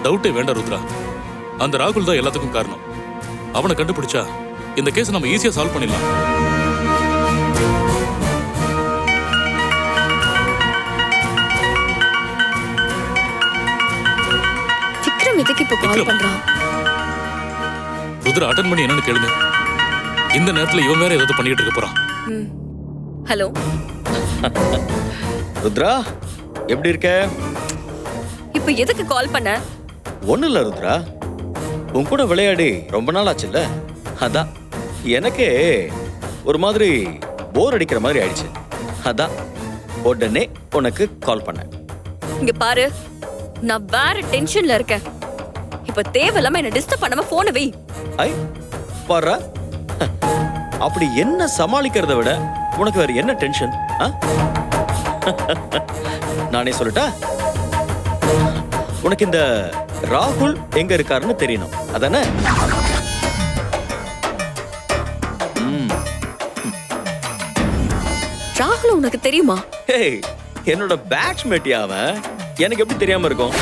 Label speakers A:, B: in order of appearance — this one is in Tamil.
A: டவுட்டே வேண்டாம் ருத்ரா. அந்த ராகுல் தான் எல்லாத்துக்கும் காரணம். அவனை கண்டுபிடிச்சா இந்த கேஸ் நம்ம ஈஸியா சால்வ் பண்ணிடலாம்.
B: விக்ரம் எதுக்கு இப்ப கால்
A: விக்ரம்.
B: பண்றான்?
A: ருத்ரா அட்டன் பண்ணி என்னன்னு கேளுங்க. இந்த நேரத்துல இவன் வேற ஏதாவது பண்ணிட்டு இருக்க போறான்.
B: ஹலோ
C: ருத்ரா, எப்படி இருக்க?
B: இப்ப எதுக்கு கால் பண்ண?
C: ஒன்றும் இல்லை ருத்ரா, உன் கூட விளையாடி ரொம்ப நாள் ஆச்சுல்ல, அதான் எனக்கே ஒரு மாதிரி போர் அடிக்கிற மாதிரி ஆயிடுச்சு. அதான் உடனே உனக்கு கால் பண்ணேன்.
B: இங்க பாரு, நான் வேற டென்ஷன்ல இருக்கேன். இப்ப தேவையில்லாம என்ன டிஸ்டர்ப் பண்ணாம போனை வை.
C: ஐ பாரு, அப்படி என்ன சமாளிக்கிறத விட உனக்கு வேற என்ன டென்ஷன்? நானே சொல்லட்டா? உனக்கு இந்த ராகுல் எங்க இருக்காருன்னு தெரியணும், அதானே?
B: ராகுல் உனக்கு தெரியுமா?
C: என்னோட பேட்ச்மேட் அவன், எனக்கு எப்படி தெரியாம இருக்கும்?